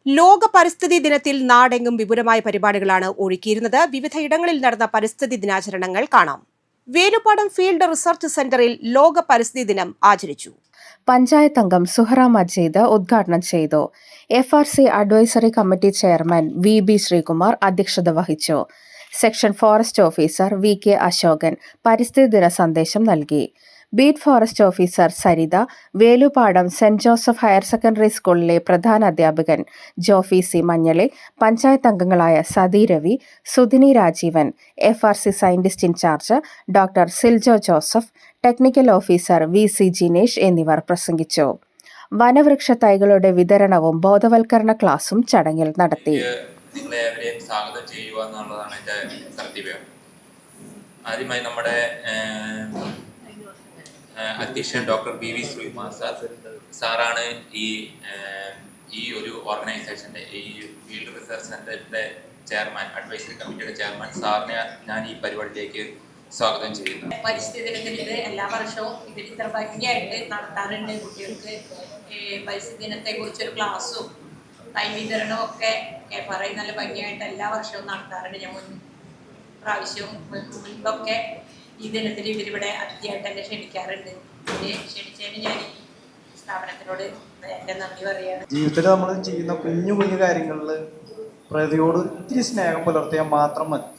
ലോക പരിസ്ഥിതി ദിനത്തിൽ നാടെങ്ങും വിപുലമായ പരിപാടികളാണ് ഒരുക്കിയിരുന്നത്. വിവിധയിടങ്ങളിൽ നടന്ന പരിസ്ഥിതി ദിനാചരണങ്ങൾ കാണാം. വേലുപ്പാടം ഫീൽഡ് റിസർച്ച് സെന്ററിൽ ലോക പരിസ്ഥിതി ദിനം ആചരിച്ചു. പഞ്ചായത്ത് അംഗം സുഹറ മജീദ് ഉദ്ഘാടനം ചെയ്തു. FRC advisory committee chairman VB Sreekumar അധ്യക്ഷത വഹിച്ചു. Section forest officer VK Ashokan പരിസ്ഥിതി ദിന സന്ദേശം നൽകി. Beat forest officer Saritha, Velupadam saint Joseph higher secondary സ്കൂളിലെ പ്രധാന അധ്യാപകൻ ജോഫി സി മഞ്ഞളെ, പഞ്ചായത്ത് അംഗങ്ങളായ Sathi Ravi, Sudhini Rajeevan, FRC scientist in charge doctor Siljo Joseph, technical officer VC Jinesh എന്നിവർ പ്രസംഗിച്ചു. വനവൃക്ഷ തൈകളുടെ വിതരണവും ബോധവൽക്കരണ ക്ലാസും ചടങ്ങിൽ നടത്തി. നിങ്ങളെവരെയും സ്വാഗതം ചെയ്യുക എന്നുള്ളതാണ് എൻ്റെ കർത്തവ്യം. ആദ്യമായി നമ്മുടെ അധ്യക്ഷൻ ഡോക്ടർ BV ശ്രീകുമാർ സാറാണ് ഈ ഒരു ഓർഗനൈസേഷൻ്റെ, ഈ ഫീൽഡ് റിസർച്ച് സെന്ററിന്റെ ചെയർമാൻ, അഡ്വൈസറി കമ്മിറ്റിയുടെ ചെയർമാൻ സാറിനെ ഞാൻ ഈ പരിപാടിയിലേക്ക് സ്വാഗതം ചെയ്യുന്നു. പരിസ്ഥിതി ദിനത്തിൽ എല്ലാ വർഷവും ഇതിൽ ഇത്ര ഭംഗിയായിട്ട് നടത്താറുണ്ട്. കുട്ടികൾക്ക് പരിസ്ഥിതി ദിനത്തെ കുറിച്ചൊരു ക്ലാസ്സും തൈ വിതരണവും ഒക്കെ പറയും നല്ല ഭംഗിയായിട്ട് എല്ലാ വർഷവും നടത്താറുണ്ട്. ഞാൻ പ്രാവശ്യവും മുൻപൊക്കെ ഈ ദിനത്തിൽ ഇവരിവിടെ അതിഥിയായിട്ട് എന്നെ ക്ഷണിക്കാറുണ്ട്. ക്ഷണിച്ചതിന് ഞാൻ ഈ സ്ഥാപനത്തിനോട് എൻ്റെ നന്ദി പറയുകയാണ്. ജീവിതത്തിൽ നമ്മൾ ചെയ്യുന്ന കുഞ്ഞു കുഞ്ഞു കാര്യങ്ങളിൽ പ്രകൃതിയോട് ഇത്തിരി സ്നേഹം പുലർത്തിയാൽ മാത്രം മതി.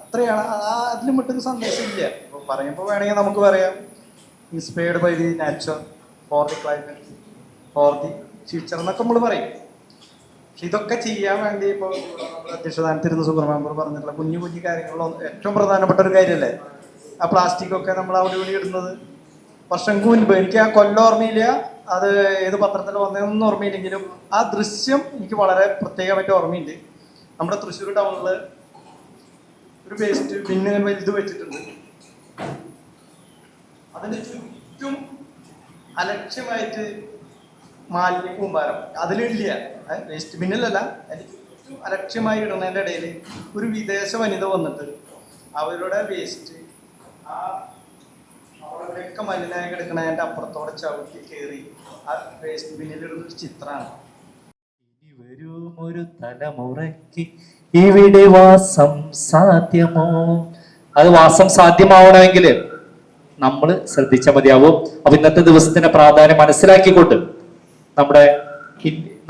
അത്രയാണ്. അതിന് മറ്റൊരു സന്ദേശമില്ല. ഇപ്പോൾ പറയുമ്പോൾ വേണമെങ്കിൽ നമുക്ക് പറയാം, inspired by the nature, for the climate, for the future എന്നൊക്കെ നമ്മൾ പറയും. പക്ഷെ ഇതൊക്കെ ചെയ്യാൻ വേണ്ടി ഇപ്പോൾ അധ്യക്ഷസ്ഥാനത്തിരുന്ന് സുബ്രഹ്മണ്യം പറഞ്ഞിട്ടുള്ള കുഞ്ഞു കുഞ്ഞു കാര്യങ്ങളിൽ ഏറ്റവും പ്രധാനപ്പെട്ട ഒരു കാര്യമല്ലേ ആ പ്ലാസ്റ്റിക് ഒക്കെ നമ്മൾ അവിടെ ഇവിടെ ഇടുന്നത്. വർഷങ്ങൾക്ക് മുൻപ്, എനിക്ക് ആ കൊല്ലം ഓർമ്മയില്ല, അത് ഏത് പത്രത്തിൽ വന്നതെന്നൊന്നും ഓർമ്മയില്ലെങ്കിലും ആ ദൃശ്യം എനിക്ക് വളരെ പ്രത്യേകമായിട്ട് ഓർമ്മയുണ്ട്. നമ്മുടെ തൃശ്ശൂർ ടൗണിൽ ഒരു വേസ്റ്റ് ബിന്ന് വലുത് വെച്ചിട്ടുണ്ട്. അതിന് ചുറ്റും അലക്ഷ്യമായിട്ട് മാലിന്യ കൂമ്പാരം അതിലില്ല, വേസ്റ്റ് ബിന്നിലല്ല, അതിന് ചുറ്റും അലക്ഷ്യമായി ഇടുന്നതിൻ്റെ ഇടയിൽ ഒരു വിദേശ വനിത വന്നിട്ട് അവരുടെ വേസ്റ്റ് അവിടെയൊക്കെ മലിനായി കിടക്കണതിൻ്റെ അപ്പുറത്തോടെ ചവിട്ടി കയറി ആ വേസ്റ്റ് ബിന്നിലിടുന്നൊരു ചിത്രമാണ്. ഇനി വരും ഒരു തലമുറയ്ക്ക് ഇവിടെ വാസം സാധ്യമോ? അത് വാസം സാധ്യമാവണമെങ്കിൽ നമ്മൾ ശ്രദ്ധിച്ചാൽ മതിയാവും. അപ്പൊ ഇന്നത്തെ ദിവസത്തിന്റെ പ്രാധാന്യം മനസ്സിലാക്കിക്കൊണ്ട്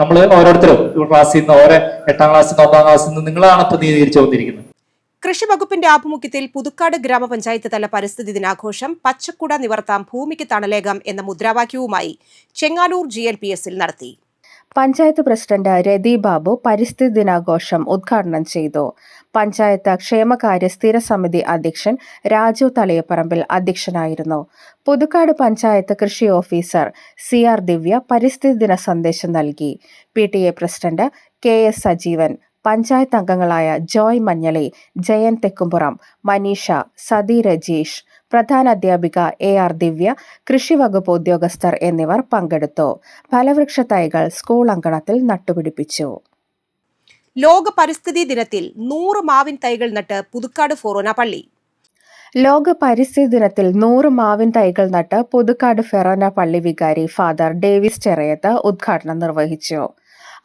നമ്മൾ ഓരോരുത്തരും ക്ലാസ്സിൽ നിന്ന്, ഓരോ 8ാം ക്ലാസ്സിൽ നിന്ന് 1ാം ക്ലാസ്സിൽ നിന്ന് നിങ്ങളാണ് ഇപ്പൊ നീതിരിച്ചു വന്നിരിക്കുന്നത്. കൃഷി വകുപ്പിന്റെ ആഭിമുഖ്യത്തിൽ പുതുക്കാട് ഗ്രാമപഞ്ചായത്ത് തല പരിസ്ഥിതി ദിനാഘോഷം പച്ചക്കുട നിവർത്താം ഭൂമിക്ക് തണലേകാം എന്ന മുദ്രാവാക്യവുമായി ചെങ്ങാലൂർ GLPSൽ നടത്തി. പഞ്ചായത്ത് പ്രസിഡന്റ് രതി ബാബു പരിസ്ഥിതി ദിനാഘോഷം ഉദ്ഘാടനം ചെയ്തു. പഞ്ചായത്ത് ക്ഷേമകാര്യ സ്ഥിര സമിതി അധ്യക്ഷൻ രാജു തലയപ്പറമ്പിൽ അധ്യക്ഷനായിരുന്നു. പുതുക്കാട് പഞ്ചായത്ത് കൃഷി ഓഫീസർ CR ദിവ്യ പരിസ്ഥിതി ദിന സന്ദേശം നൽകി. PTA president KS Sajeevan, panchayat അംഗങ്ങളായ ജോയ് മഞ്ഞളി, ജയൻ തെക്കുംപുറം, മനീഷ, സതി രജീഷ്, പ്രധാന അധ്യാപിക AR ദിവ്യ, കൃഷി വകുപ്പ് ഉദ്യോഗസ്ഥർ എന്നിവർ പങ്കെടുത്തു. ഫലവൃക്ഷ തൈകൾ സ്കൂൾ അങ്കണത്തിൽ നട്ടുപിടിപ്പിച്ചു. ലോക പരിസ്ഥിതി ദിനത്തിൽ 100 മാവിൻ തൈകൾ നട്ട് പുതുക്കാട് ഫൊറോന പള്ളി. ലോക പരിസ്ഥിതി ദിനത്തിൽ 100 മാവിൻ തൈകൾ നട്ട് പുതുക്കാട് ഫൊറോന പള്ളി വികാരി ഫാദർ ഡേവിസ് ചെറയത്ത് ഉദ്ഘാടനം നിർവഹിച്ചു.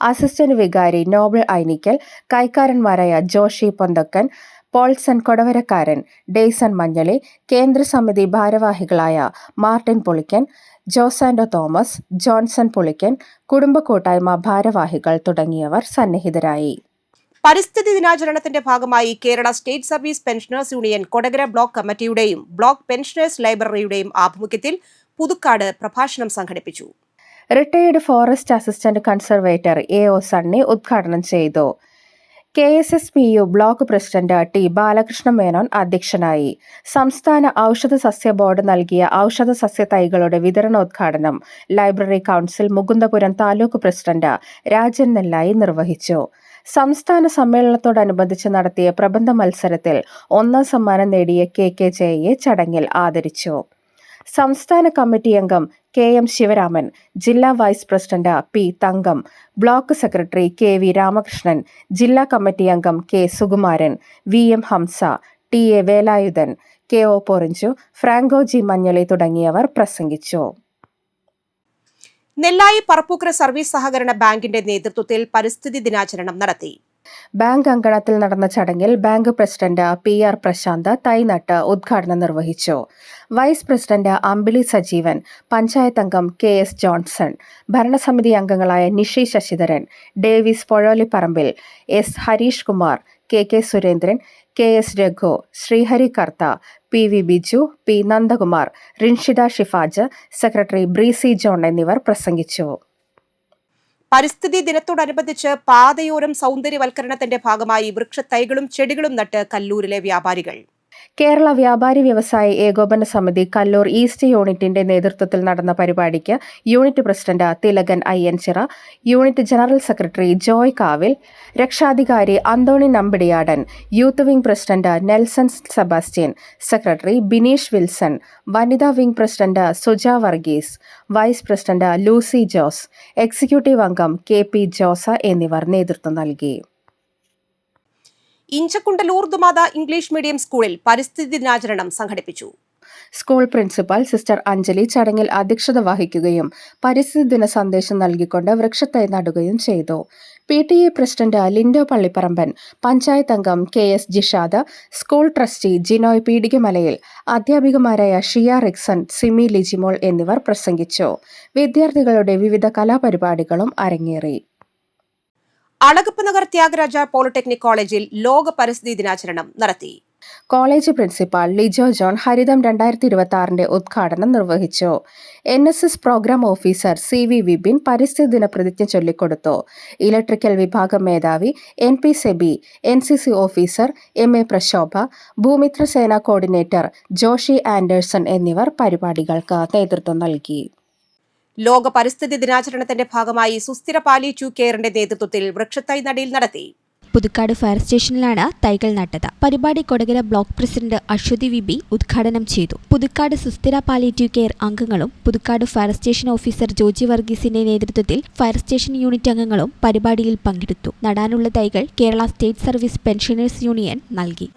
അസിസ്റ്റന്റ് വികാരി നോബിൾ ഐനിക്കൽ, കൈക്കാരന്മാരായ ജോഷി പൊന്തക്കൻ, പോൾസൺ കൊടവരക്കാരൻ, ഡെയ്സൺ മഞ്ഞളി, കേന്ദ്രസമിതി ഭാരവാഹികളായ Martin Pulikkan, Josando Thomas, Johnson Pulikkan, കുടുംബ കൂട്ടായ്മ ഭാരവാഹികൾ തുടങ്ങിയവർ സന്നിഹിതരായി. പരിസ്ഥിതി ദിനാചരണത്തിന്റെ ഭാഗമായി Kerala state service pensioners union Kodakara block കമ്മിറ്റിയുടെയും ബ്ലോക്ക് പെൻഷനേഴ്സ് ലൈബ്രറിയുടെയും ആഭിമുഖ്യത്തിൽ പുതുക്കാട് പ്രഭാഷണം സംഘടിപ്പിച്ചു. Retired forest assistant conservator AO Sunny ഉദ്ഘാടനം ചെയ്തു. KSSPU block president T Balakrishna Menon അധ്യക്ഷനായി. സംസ്ഥാന ഔഷധ സസ്യ ബോർഡ് നൽകിയ ഔഷധ സസ്യ തൈകളുടെ വിതരണോദ്ഘാടനം library council Mukundapuram taluk president Rajan Nellayi നിർവഹിച്ചു. സംസ്ഥാന സമ്മേളനത്തോടനുബന്ധിച്ച് നടത്തിയ പ്രബന്ധ മത്സരത്തിൽ 1ാം സമ്മാനം നേടിയ KK ജയയെ ചടങ്ങിൽ ആദരിച്ചു. സംസ്ഥാന കമ്മിറ്റി അംഗം KM ശിവരാമൻ, ജില്ലാ vice president P Thankam, block secretary KV Ramakrishnan, ജില്ലാ കമ്മിറ്റി അംഗം K Sukumaran, VM Hamsa, TA Velayudhan, KO Porinju, Franco G Manjali തുടങ്ങിയവർ പ്രസംഗിച്ചു. നെല്ലായി പറപ്പൂക്കര സർവീസ് സഹകരണ ബാങ്കിന്റെ നേതൃത്വത്തിൽ പരിസ്ഥിതി ദിനാചരണം നടത്തി. ബാങ്ക് അങ്കണത്തിൽ നടന്ന ചടങ്ങിൽ ബാങ്ക് പ്രസിഡന്റ് PR പ്രശാന്ത് തൈനട്ട് ഉദ്ഘാടനം നിർവഹിച്ചു. വൈസ് പ്രസിഡന്റ് അമ്പിളി സജീവൻ, പഞ്ചായത്ത് അംഗം KS ജോൺസൺ, ഭരണസമിതി അംഗങ്ങളായ Nishi Sasidharan, Davis Pozholiparambil, S Hareesh Kumar, KK Surendran, KS Raghu, Sreehari Kartha, PV Biju, P Nandakumar, Rinshitha Shifaj, secretary Breezy John എന്നിവർ പ്രസംഗിച്ചു. പരിസ്ഥിതി ദിനത്തോടനുബന്ധിച്ച് പാതയോരം സൗന്ദര്യവൽക്കരണത്തിന്റെ ഭാഗമായി വൃക്ഷത്തൈകളും ചെടികളും നട്ട് കല്ലൂരിലെ വ്യാപാരികൾ. കേരള വ്യാപാരി വ്യവസായ ഏകോപന സമിതി കല്ലൂർ ഈസ്റ്റ് യൂണിറ്റിന്റെ നേതൃത്വത്തിൽ നടന്ന പരിപാടിക്ക് unit president Thilakan Ayyanchira, unit general secretary Joy Kavil, രക്ഷാധികാരി Antony Nambidiyadan, youth wing president Nelson Sebastian, secretary Bineesh Wilson, വനിതാ wing president Suja Varghese, vice president Lucy Jose, executive അംഗം KP ജോസ എന്നിവർ നേതൃത്വം നൽകി. ഇഞ്ചക്കുണ്ട് ലൂർദ് ഇംഗ്ലീഷ് മീഡിയം സ്കൂളിൽ പരിസ്ഥിതി ദിനാചരണം സംഘടിപ്പിച്ചു. സ്കൂൾ പ്രിൻസിപ്പൽ സിസ്റ്റർ അഞ്ജലി ചടങ്ങിൽ അധ്യക്ഷത വഹിക്കുകയും പരിസ്ഥിതി ദിന സന്ദേശം നൽകിക്കൊണ്ട് വൃക്ഷത്തൈ നടുകയും ചെയ്തു. PTA പ്രസിഡന്റ് ലിൻഡോ പള്ളിപ്പറമ്പൻ, പഞ്ചായത്ത് അംഗം KS Jishad, school trustee Jinoy Peedikamalayil, അധ്യാപികമാരായ ഷിയ റിക്സൺ, സിമി ലിജിമോൾ എന്നിവർ പ്രസംഗിച്ചു. വിദ്യാർത്ഥികളുടെ വിവിധ കലാപരിപാടികളും അരങ്ങേറി. അളഗപ്പ നഗർ ത്യാഗരാജ പോളിടെക്നിക് കോളേജിൽ ലോക പരിസ്ഥിതി ദിനാചരണം നടത്തി. കോളേജ് പ്രിൻസിപ്പാൾ ലിജോ ജോൺ ഹരിതം 2026 ഉദ്ഘാടനം നിർവഹിച്ചു. NSS programme officer CV Vipin പരിസ്ഥിതി ദിന പ്രതിജ്ഞ ചൊല്ലിക്കൊടുത്തു. ഇലക്ട്രിക്കൽ വിഭാഗം മേധാവി NP Sebi, NCC officer MA Prashobha, Bhoomithra Sena coordinator Joshi Anderson എന്നിവർ പരിപാടികൾക്ക് നേതൃത്വം നൽകി. ലോക പരിസ്ഥിതി ദിനാചരണത്തിന്റെ ഭാഗമായി സുസ്ഥിര പാലിയേറ്റീവ് കെയറിന്റെ നേതൃത്വത്തിൽ വൃക്ഷത്തൈ നടീൽ നടത്തി. പുതുക്കാട് ഫയർ സ്റ്റേഷനിലാണ് തൈകൾ നട്ടത്. പരിപാടി Kodakara block president Aswathy VB ഉദ്ഘാടനം ചെയ്തു. പുതുക്കാട് സുസ്ഥിര പാലിയേറ്റീവ് കെയർ അംഗങ്ങളും Puthukkad fire station officer Joji വർഗീസിന്റെ നേതൃത്വത്തിൽ ഫയർ സ്റ്റേഷൻ യൂണിറ്റ് അംഗങ്ങളും പരിപാടിയിൽ പങ്കെടുത്തു. നടാനുള്ള തൈകൾ Kerala state service pensioners union നൽകി.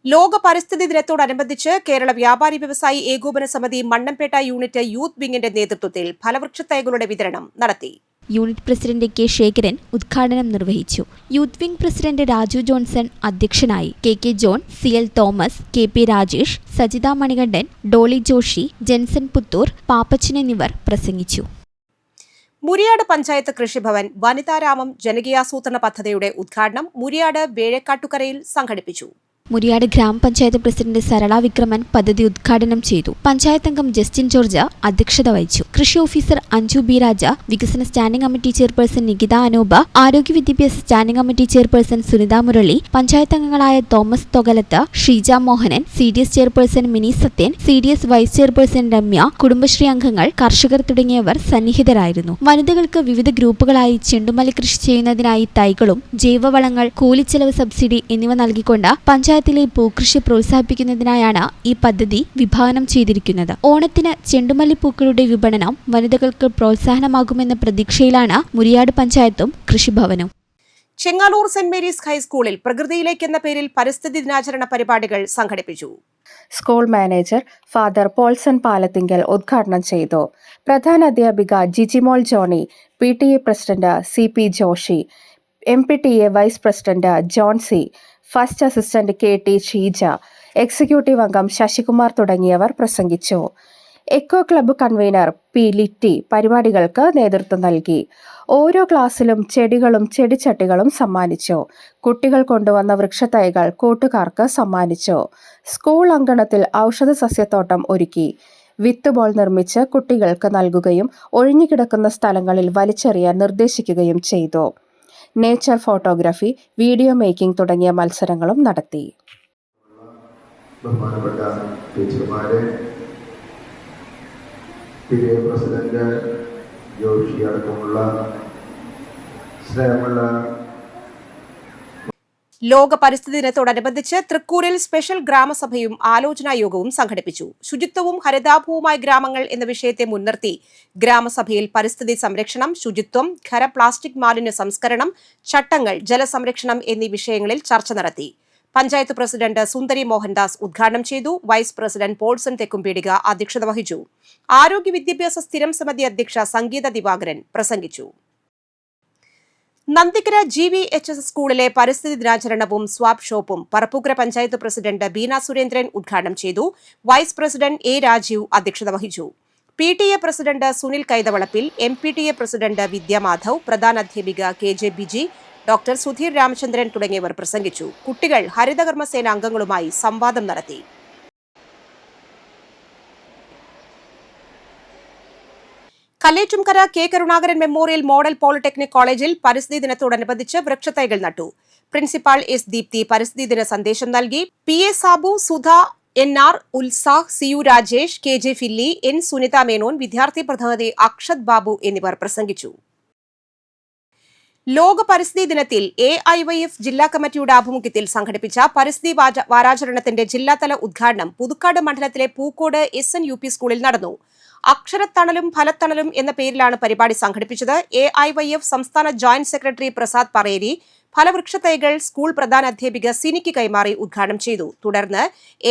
ലോക പരിസ്ഥിതി ദിനത്തോടനുബന്ധിച്ച് കേരള വ്യാപാരി വ്യവസായി ഏകോപന സമിതി മണ്ണമ്പേട്ട യൂണിറ്റ് യൂത്ത് വിംഗിന്റെ നേതൃത്വത്തിൽ ഫലവൃക്ഷത്തൈകളുടെ വിതരണം നടത്തി. യൂണിറ്റ് പ്രസിഡന്റ് K ശേഖരൻ ഉദ്ഘാടനം നിർവഹിച്ചു. Youth wing president Raju Johnson അധ്യക്ഷനായി. KK John, CL Thomas, KP Rajesh, Sajitha Manikandan, Dolly Joshy, Jenson Puthur, Pappachan എന്നിവർ പ്രസംഗിച്ചു. മുരിയാട് പഞ്ചായത്ത് കൃഷിഭവൻ വനിതാരാമം ജനകീയാസൂത്രണ പദ്ധതിയുടെ ഉദ്ഘാടനം മുരിയാട് വേഴക്കാട്ടുകരയിൽ സംഘടിപ്പിച്ചു. മുരിയാട് ഗ്രാമപഞ്ചായത്ത് പ്രസിഡന്റ് സരള വിക്രമൻ പദ്ധതി ഉദ്ഘാടനം ചെയ്തു. പഞ്ചായത്ത് അംഗം ജസ്റ്റിൻ ജോർജ് അധ്യക്ഷത വഹിച്ചു. കൃഷി ഓഫീസർ അഞ്ജു B രാജ, വികസന standing committee chairperson Nikitha Anoopa, ആരോഗ്യ വിദ്യാഭ്യാസ standing committee chairperson Sunitha Murali, panchayat അംഗങ്ങളായ Thomas Thokalath, Sheeja Mohanan, CDS chairperson Mini Sathyan, CDS vice chairperson Ramya, Kudumbashree അംഗങ്ങൾ, കർഷകർ തുടങ്ങിയവർ സന്നിഹിതരായിരുന്നു. വനിതകൾക്ക് വിവിധ ഗ്രൂപ്പുകളായി ചെണ്ടുമല്ലി കൃഷി ചെയ്യുന്നതിനായി തൈകളും ജൈവവളങ്ങൾ, കൂലിച്ചെലവ് സബ്സിഡി എന്നിവ നൽകിക്കൊണ്ട് പഞ്ചായത്തിലെ പൂക്കൃഷി പ്രോത്സാഹിപ്പിക്കുന്നതിനായാണ് ഈ പദ്ധതി വിഭാവനം ചെയ്തിരിക്കുന്നത്. ഓണത്തിന് ചെണ്ടുമല്ലിപ്പൂക്കളുടെ വിപണനം വനിതകൾക്ക് പ്രോത്സാഹനമാകുമെന്ന പ്രതീക്ഷയിലാണ് മുരിയാട് പഞ്ചായത്തും കൃഷിഭവനും. ചെങ്ങാലൂർ സെന്റ് മേരീസ് ഹൈസ്കൂളിൽ പ്രകൃതിയിലേക്ക് എന്ന പേരിൽ പരിസ്ഥിതി ദിനാചരണ പരിപാടികൾ സംഘടിപ്പിച്ചു. School manager father Paulson Palathingal ഉദ്ഘാടനം ചെയ്തു. പ്രധാന അധ്യാപിക Jijimol Johny, PTA president CP Joshy, MPTA vice president John C, first assistant KT Sheeja, executive അംഗം ശശികുമാർ തുടങ്ങിയവർ പ്രസംഗിച്ചു. Eco club convener P Litty പരിപാടികൾക്ക് നേതൃത്വം നൽകി. ഓരോ ക്ലാസ്സിലും ചെടികളും ചെടിച്ചട്ടികളും സമ്മാനിച്ചു. കുട്ടികൾ കൊണ്ടുവന്ന വൃക്ഷത്തൈകൾ കൂട്ടുകാർക്ക് സമ്മാനിച്ചു. സ്കൂൾ അങ്കണത്തിൽ ഔഷധ സസ്യത്തോട്ടം ഒരുക്കി. വിത്ത് ബോൾ നിർമ്മിച്ച് കുട്ടികൾക്ക് നൽകുകയും ഒഴിഞ്ഞുകിടക്കുന്ന സ്ഥലങ്ങളിൽ വലിച്ചെറിയാൻ നിർദ്ദേശിക്കുകയും ചെയ്തു. നേച്ചർ ഫോട്ടോഗ്രാഫി, വീഡിയോ മേക്കിംഗ് തുടങ്ങിയ മത്സരങ്ങളും നടത്തി. ബഹുമാനപ്പെട്ട ടീച്ചർമാരെ, PTA പ്രസിഡന്റ് ജോഷി അടക്കമുള്ള സ്നേഹമുള്ള ലോക പരിസ്ഥിതി ദിനത്തോടനുബന്ധിച്ച് തൃക്കൂരിൽ സ്പെഷ്യൽ ഗ്രാമസഭയും ആലോചനാ യോഗവും സംഘടിപ്പിച്ചു. ശുചിത്വവും ഹരിതാഭവുമായ ഗ്രാമങ്ങൾ എന്ന വിഷയത്തെ മുൻനിർത്തി ഗ്രാമസഭയിൽ പരിസ്ഥിതി സംരക്ഷണം, ശുചിത്വം, ഖര പ്ലാസ്റ്റിക് മാലിന്യ സംസ്കരണം, ചട്ടങ്ങൾ, ജലസംരക്ഷണം എന്നീ വിഷയങ്ങളിൽ ചർച്ച നടത്തി. പഞ്ചായത്ത് പ്രസിഡന്റ് സുന്ദരി മോഹൻദാസ് ഉദ്ഘാടനം ചെയ്തു. വൈസ് പ്രസിഡന്റ് പോൾസൺ തെക്കുംപീടിക അധ്യക്ഷത വഹിച്ചു. ആരോഗ്യ വിദ്യാഭ്യാസ സ്ഥിരം സമിതി അധ്യക്ഷ സംഗീത ദിവാകരൻ പ്രസംഗിച്ചു. നന്ദിക്കര GVHS സ്കൂളിലെ പരിസ്ഥിതി ദിനാചരണവും സ്വാപ് ഷോപ്പും പറപ്പൂക്കര പഞ്ചായത്ത് പ്രസിഡന്റ് ബീന സുരേന്ദ്രൻ ഉദ്ഘാടനം ചെയ്തു. Vice president A. രാജീവ് അധ്യക്ഷത വഹിച്ചു. PTA president Sunil Kaithavalappil, MPTA president Vidyamadhav, പ്രധാനാധ്യാപിക KJ ബിജി, ഡോക്ടർ സുധീർ രാമചന്ദ്രൻ തുടങ്ങിയവർ പ്രസംഗിച്ചു. കുട്ടികൾ ഹരിതകർമ്മസേന അംഗങ്ങളുമായി സംവാദം നടത്തി. Kallettumkara K. Karunakaran memorial model polytechnic കോളേജിൽ പരിസ്ഥിതി ദിനത്തോടനുബന്ധിച്ച് വൃക്ഷത്തൈകൾ നട്ടു. Principal S. ദീപ്തി പരിസ്ഥിതി ദിന സന്ദേശം നൽകി. PA Sabu, Sudha, NR Utsah, CU Rajesh, KJ Philly, N. Sunitha Menon, വിദ്യാർത്ഥി പ്രതിനിധി അക്ഷത് ബാബു എന്നിവർ പ്രസംഗിച്ചു. ലോക പരിസ്ഥിതി ദിനത്തിൽ AIYF ജില്ലാ കമ്മിറ്റിയുടെ ആഭിമുഖ്യത്തിൽ സംഘടിപ്പിച്ച പരിസ്ഥിതി വാരാചരണത്തിന്റെ ജില്ലാതല ഉദ്ഘാടനം പുതുക്കാട് മണ്ഡലത്തിലെ പൂക്കോട് SNUP സ്കൂളിൽ നടന്നു. അക്ഷരത്തണലും ഫലത്തണലും എന്ന പേരിലാണ് പരിപാടി സംഘടിപ്പിച്ചത്. AIYF സംസ്ഥാന ജോയിന്റ് സെക്രട്ടറി പ്രസാദ് പറേരി ഫലവൃക്ഷത്തൈകൾ സ്കൂൾ പ്രധാനാധ്യാപിക സിനിക്ക് കൈമാറി ഉദ്ഘാടനം ചെയ്തു. തുടർന്ന്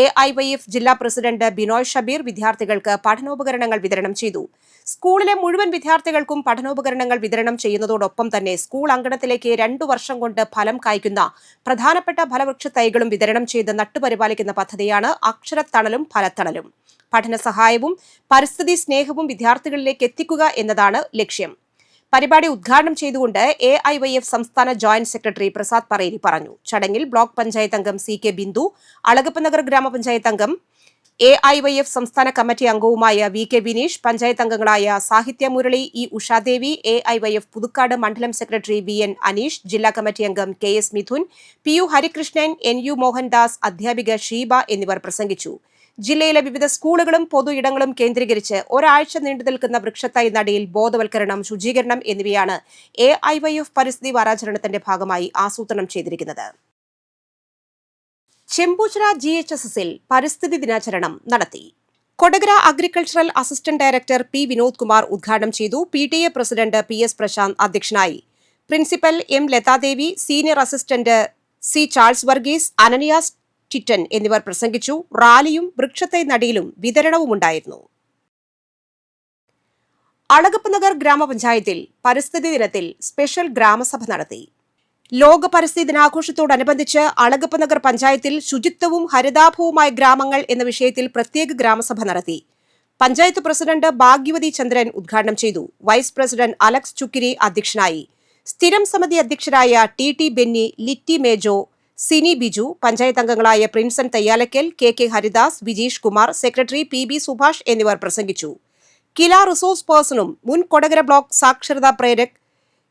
AIYF ജില്ലാ പ്രസിഡന്റ് ബിനോയ് ഷബീർ വിദ്യാർത്ഥികൾക്ക് പഠനോപകരണങ്ങൾ വിതരണം ചെയ്തു. സ്കൂളിലെ മുഴുവൻ വിദ്യാർത്ഥികൾക്കും പഠനോപകരണങ്ങൾ വിതരണം ചെയ്യുന്നതോടൊപ്പം തന്നെ സ്കൂൾ അങ്കണത്തിലേക്ക് 2 വർഷം കൊണ്ട് ഫലം കായ്ക്കുന്ന പ്രധാനപ്പെട്ട ഫലവൃക്ഷത്തൈകളും വിതരണം ചെയ്ത് നട്ടുപരിപാലിക്കുന്ന പദ്ധതിയാണ് അക്ഷരത്തണലും ഫലത്തണലും. പഠന സഹായവും പരിസ്ഥിതി സ്നേഹവും വിദ്യാർത്ഥികളിലേക്ക് എത്തിക്കുക എന്നതാണ് ലക്ഷ്യം. പരിപാടി ഉദ്ഘാടനം ചെയ്തുകൊണ്ട് AIYF സംസ്ഥാന ജോയിന്റ് സെക്രട്ടറി പ്രസാദ് പറേരി പറഞ്ഞു. ചടങ്ങിൽ ബ്ലോക്ക് പഞ്ചായത്ത് അംഗം CK ബിന്ദു, അളഗപ്പനഗർ ഗ്രാമപഞ്ചായത്ത് അംഗം, AIYF സംസ്ഥാന കമ്മിറ്റി അംഗവുമായ VK വിനീഷ്, പഞ്ചായത്ത് അംഗങ്ങളായ സാഹിത്യ മുരളി, E. ഉഷാദേവി, AIYF പുതുക്കാട് മണ്ഡലം സെക്രട്ടറി VN അനീഷ്, ജില്ലാ കമ്മിറ്റി അംഗം KS Mithun, PU Harikrishnan, NU Mohandas, അധ്യാപിക ഷീബ എന്നിവർ പ്രസംഗിച്ചു. ജില്ലയിലെ വിവിധ സ്കൂളുകളും പൊതു ഇടങ്ങളും കേന്ദ്രീകരിച്ച് ഒരാഴ്ച നീണ്ടുനിൽക്കുന്ന വൃക്ഷത്തൈ നടീൽ, ബോധവൽക്കരണം, ശുചീകരണം എന്നിവയാണ് AIYF പരിസ്ഥിതി വാരാചരണത്തിന്റെ ഭാഗമായി ആസൂത്രണം ചെയ്തിരിക്കുന്നത്. ചെമ്പൂച്ചിറ GHSSൽ പരിസ്ഥിതി ദിനാചരണം നടത്തി. Kodakara agricultural assistant director P. Vinod Kumar ഉദ്ഘാടനം ചെയ്തു. PTA പ്രസിഡന്റ് PS പ്രശാന്ത് അധ്യക്ഷനായി. Principal M. Lathadevi, senior assistant C. Charles Varghese, Ananias Titan എന്നിവർ പ്രസംഗിച്ചു. റാലിയും വൃക്ഷത്തൈ നടീലും വിതരണവുമുണ്ടായിരുന്നു. അളഗപ്പനഗർ ഗ്രാമപഞ്ചായത്തിൽ പരിസ്ഥിതി ദിനത്തിൽ സ്പെഷ്യൽ ഗ്രാമസഭ നടത്തി. ലോക പരിസ്ഥിതി ദിനാഘോഷത്തോടനുബന്ധിച്ച് അളഗപ്പനഗർ പഞ്ചായത്തിൽ ശുചിത്വവും ഹരിതാഭവുമായ ഗ്രാമങ്ങൾ എന്ന വിഷയത്തിൽ പ്രത്യേക ഗ്രാമസഭ നടത്തി. പഞ്ചായത്ത് പ്രസിഡന്റ് ഭാഗ്യവതി ചന്ദ്രൻ ഉദ്ഘാടനം ചെയ്തു. വൈസ് പ്രസിഡന്റ് അലക്സ് ചുക്കിരി അധ്യക്ഷനായി. സ്ഥിരം സമിതി അധ്യക്ഷരായ TT ബെന്നി, ലിറ്റി മേജോ, സിനി ബിജു, പഞ്ചായത്ത് അംഗങ്ങളായ Prinson Thayyalakkal, KK Haridas, Vijeesh Kumar, secretary PB Subhash എന്നിവർ പ്രസംഗിച്ചു. കില റിസോഴ്സ് പേഴ്സണും മുൻ കൊടകര ബ്ലോക്ക് സാക്ഷരതാ പ്രേരക്,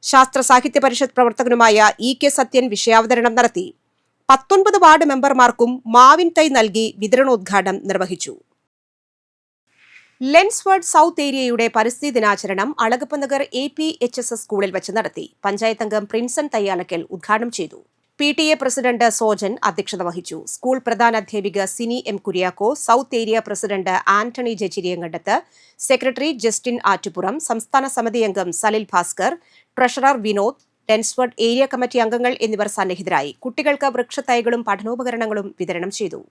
ശാസ്ത്ര സാഹിത്യ പരിഷത്ത് പ്രവർത്തകനുമായ EK സത്യൻ വിഷയാവതരണം നടത്തി. 19 വാർഡ് മെമ്പർമാർക്കും മാവിൻ തൈ നൽകി വിതരണോദ്ഘാടനം നിർവഹിച്ചു. ലെൻസ്വേർഡ് സൗത്ത് ഏരിയയുടെ പരിസ്ഥിതി ദിനാചരണം അളഗപ്പനഗർ APHSS സ്കൂളിൽ വെച്ച് നടത്തി. പഞ്ചായത്ത് അംഗം പ്രിൻസൺ തയ്യാലക്കൽ ഉദ്ഘാടനം ചെയ്തു. PTA പ്രസിഡന്റ് സോജൻ അധ്യക്ഷത വഹിച്ചു. സ്കൂൾ പ്രധാനാധ്യാപിക Sini M. Kuriakko, south area president Antony Jechiriyankandath, secretary Justin Attupuram, സംസ്ഥാന സമിതി അംഗം സലിൽ ഭാസ്കർ, ട്രഷറർ വിനോദ്, ലെൻസ്വേർഡ് ഏരിയ കമ്മിറ്റി അംഗങ്ങൾ എന്നിവർ സന്നിഹിതരായി. കുട്ടികൾക്ക് വൃക്ഷത്തൈകളും പഠനോപകരണങ്ങളും വിതരണം ചെയ്തു.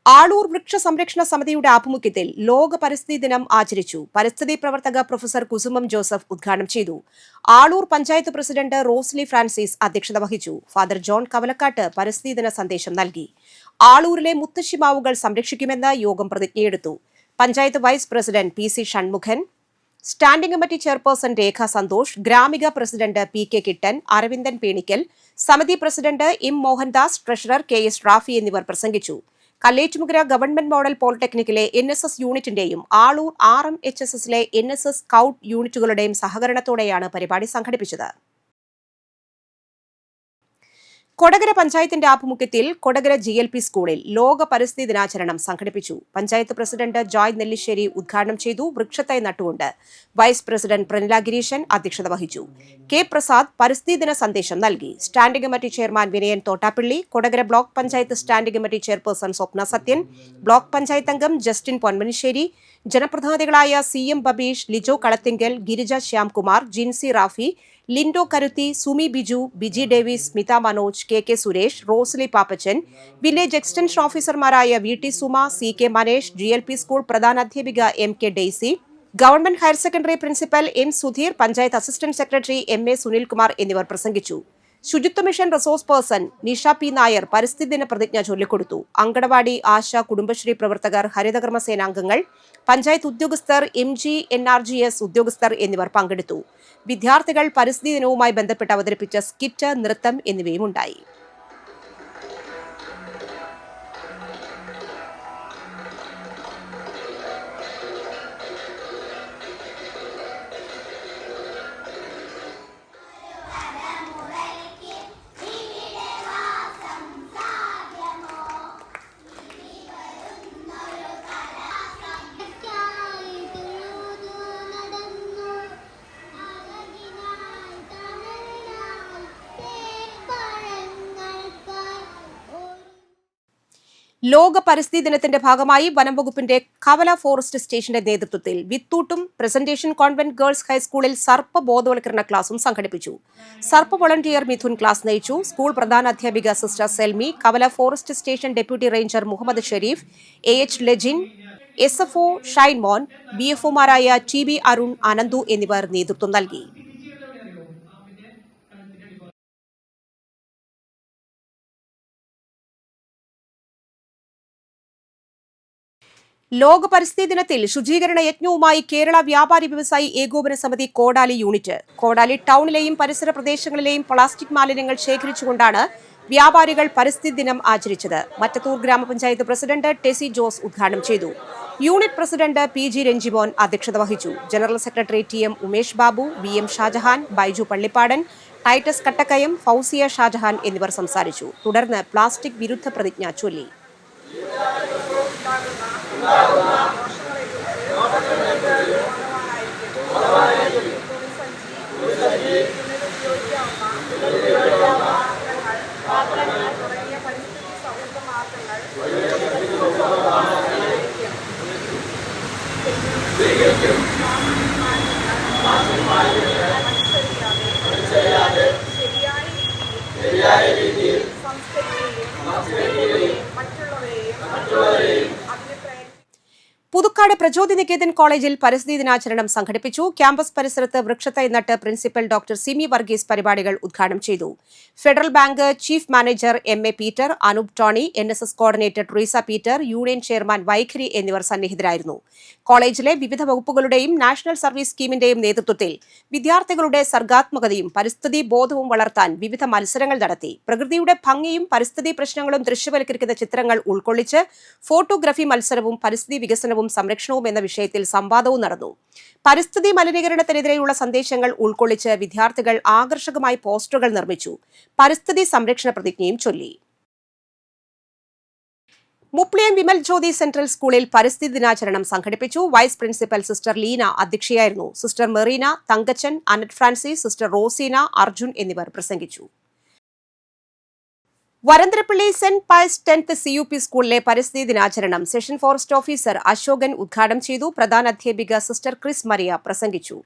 ആളൂർ വൃക്ഷ സംരക്ഷണ സമിതിയുടെ ആഭിമുഖ്യത്തിൽ ലോക പരിസ്ഥിതി ദിനം ആചരിച്ചു. പരിസ്ഥിതി പ്രവർത്തക പ്രൊഫസർ കുസുമം ജോസഫ് ഉദ്ഘാടനം ചെയ്തു. ആളൂർ പഞ്ചായത്ത് പ്രസിഡന്റ് റോസ്ലി ഫ്രാൻസിസ് അധ്യക്ഷത വഹിച്ചു. ഫാദർ ജോൺ കവലക്കാട്ട് പരിസ്ഥിതി ദിന സന്ദേശം നൽകി. ആളൂരിലെ മുത്തശ്ശിമാവുകൾ സംരക്ഷിക്കുമെന്ന് യോഗം പ്രതിജ്ഞയെടുത്തു. Panchayat vice president PC Shanmukhan, standing committee chairperson Rekha Santhosh, Gramika president PK Kittan, Aravindan Penikkal, സമിതി president M. Mohandas, treasurer KS Rafi എന്നിവർ പ്രസംഗിച്ചു. കല്ലേറ്റുമുകര ഗവൺമെന്റ് മോഡൽ പോളിടെക്നിക്കിലെ NSS യൂണിറ്റിന്റെയും ആളൂർ RMHSSലെ NSS സ്കൗട്ട് യൂണിറ്റുകളുടെയും സഹകരണത്തോടെയാണ് പരിപാടി സംഘടിപ്പിച്ചത്. കൊടകര പഞ്ചായത്തിന്റെ ആഭിമുഖ്യത്തിൽ കൊടകര GLP സ്കൂളിൽ ലോക പരിസ്ഥിതി ദിനാചരണം സംഘടിപ്പിച്ചു. പഞ്ചായത്ത് പ്രസിഡന്റ് ജോയ് നെല്ലിശ്ശേരി ഉദ്ഘാടനം ചെയ്തു. വൃക്ഷത്തൈ നട്ടുകൊണ്ട് വൈസ് പ്രസിഡന്റ് പ്രനില ഗിരീശൻ അധ്യക്ഷത വഹിച്ചു. കെ പ്രസാദ് പരിസ്ഥിതി ദിന സന്ദേശം നൽകി. Standing committee chairman Vinayan Thottappally, Kodakara block panchayat standing committee chairperson Swapna Sathyan, block panchayat അംഗം ജസ്റ്റിൻ പൊന്മനിശ്ശേരി, ജനപ്രതിനിധികളായ CM Babeesh, Lijo Kalathinkal, Girija Shyamkumar, Jincy Rafi, Lindo Karuthi, Sumi Biju, Biji Davis, Smitha Manoj, KK Suresh, Rosily Pappachan, village extension ഓഫീസർമാരായ VT Suma, CK Manesh, GLP school പ്രധാനാധ്യാപിക MK Daisy, government higher secondary principal M Sudheer, panchayat assistant secretary MA Sunilkumar എന്നിവർ പ്രസംഗിച്ചു. ശുചിത്വ mission resource person Nisha P Nair പരിസ്ഥിതി ദിന പ്രതിജ്ഞ ചൊല്ലിക്കൊടുത്തു. അങ്കണവാടി, ആശ, കുടുംബശ്രീ പ്രവർത്തകർ, ഹരിതകർമ്മ സേനാംഗങ്ങൾ, പഞ്ചായത്ത് ഉദ്യോഗസ്ഥർ, MG NRGS ഉദ്യോഗസ്ഥർ എന്നിവർ പങ്കെടുത്തു. വിദ്യാർത്ഥികൾ പരിസ്ഥിതി ദിനവുമായി ബന്ധപ്പെട്ട് അവതരിപ്പിച്ച സ്കിറ്റ്, നൃത്തം എന്നിവയും ഉണ്ടായി. ലോക പരിസ്ഥിതി ദിനത്തിന്റെ ഭാഗമായി വനംവകുപ്പിന്റെ കവല ഫോറസ്റ്റ് സ്റ്റേഷന്റെ നേതൃത്വത്തിൽ വിത്തൂട്ടും പ്രസന്റേഷൻ കോൺവെന്റ് ഗേൾസ് ഹൈസ്കൂളിൽ സർപ്പ ബോധവൽക്കരണ ക്ലാസും സംഘടിപ്പിച്ചു. സർപ്പ വോളണ്ടിയർ മിഥുൻ ക്ലാസ് നയിച്ചു. സ്കൂൾ പ്രധാനാധ്യാപിക sister Selmi, Kavala forest station deputy ranger Muhammad Shareef, AH Lajin, SFO Shinemon, BFOമാരായ TB അരുൺ, അനന്തു എന്നിവർ നേതൃത്വം നൽകി. ലോക പരിസ്ഥിതി ദിനത്തിൽ ശുചീകരണ യജ്ഞവുമായി കേരള വ്യാപാരി വ്യവസായി ഏകോപന സമിതി കോടാലി യൂണിറ്റ്. കോടാലി ടൗണിലെയും പരിസര പ്രദേശങ്ങളിലെയും പ്ലാസ്റ്റിക് മാലിന്യങ്ങൾ ശേഖരിച്ചുകൊണ്ടാണ് വ്യാപാരികൾ പരിസ്ഥിതി ദിനം ആചരിച്ചത്. മറ്റത്തൂർ ഗ്രാമപഞ്ചായത്ത് പ്രസിഡന്റ് ടെസി ജോസ് ഉദ്ഘാടനം ചെയ്തു. യൂണിറ്റ് പ്രസിഡന്റ് PG രഞ്ജിമോൻ അധ്യക്ഷത വഹിച്ചു. General secretary TM Umesh Babu, BM Shajahan, Baiju Pallipadan, Titus Kattakkayam, Fousiya Shajahan എന്നിവർ സംസാരിച്ചു. തുടർന്ന് പ്ലാസ്റ്റിക് വിരുദ്ധ പ്രതിജ്ഞ ചൊല്ലി. പുതുക്കാട് പ്രചോദി നികേതൻ കോളേജിൽ പരിസ്ഥിതി ദിനാചരണം സംഘടിപ്പിച്ചു. ക്യാമ്പസ് പരിസരത്ത് വൃക്ഷത്തൈ നട്ട് പ്രിൻസിപ്പൽ ഡോക്ടർ സിമി വർഗീസ് പരിപാടികൾ ഉദ്ഘാടനം ചെയ്തു. Federal bank chief manager MA Peter, Anoop Tony, NSS coordinator Treesa Peter, union chairman Vaikhari എന്നിവർ സന്നിഹിതരായിരുന്നു. കോളേജിലെ വിവിധ വകുപ്പുകളുടെയും നാഷണൽ സർവീസ് സ്കീമിന്റെയും നേതൃത്വത്തിൽ വിദ്യാർത്ഥികളുടെ സർഗാത്മകതയും പരിസ്ഥിതി ബോധവും വളർത്താൻ വിവിധ മത്സരങ്ങൾ നടത്തി. പ്രകൃതിയുടെ ഭംഗിയും പരിസ്ഥിതി പ്രശ്നങ്ങളും ദൃശ്യവൽക്കരിക്കുന്ന ചിത്രങ്ങൾ ഉൾക്കൊള്ളിച്ച് ഫോട്ടോഗ്രഫി മത്സരവും പരിസ്ഥിതി വികസനവും സംരക്ഷണവും എന്ന വിഷയത്തിൽ സംവാദവും നടന്നു. പരിസ്ഥിതി മലിനീകരണത്തിനെതിരെയുള്ള സന്ദേശങ്ങൾ ഉൾക്കൊള്ളിച്ച് വിദ്യാർത്ഥികൾ ആകർഷകമായി പോസ്റ്ററുകൾ നിർമ്മിച്ചു. പരിസ്ഥിതി സംരക്ഷണ പ്രതിജ്ഞയും ചൊല്ലി. മുപ്ലിയം വിമൽ ജ്യോതി സെൻട്രൽ സ്കൂളിൽ പരിസ്ഥിതി ദിനാചരണം സംഘടിപ്പിച്ചു. വൈസ് പ്രിൻസിപ്പൽ സിസ്റ്റർ ലീന അധ്യക്ഷയായിരുന്നു. Sister Merina, Thankachan, Annette Francis, sister Roseena, Arjun എന്നിവർ പ്രസംഗിച്ചു. Varantharappilly saint Pius 10th CUP സ്കൂളിലെ പരിസ്ഥിതി ദിനാചരണം സെഷൻ ഫോറസ്റ്റ് ഓഫീസർ അശോകൻ ഉദ്ഘാടനം ചെയ്തു. പ്രധാന അധ്യാപിക സിസ്റ്റർ ക്രിസ് മരിയ പ്രസംഗിച്ചു.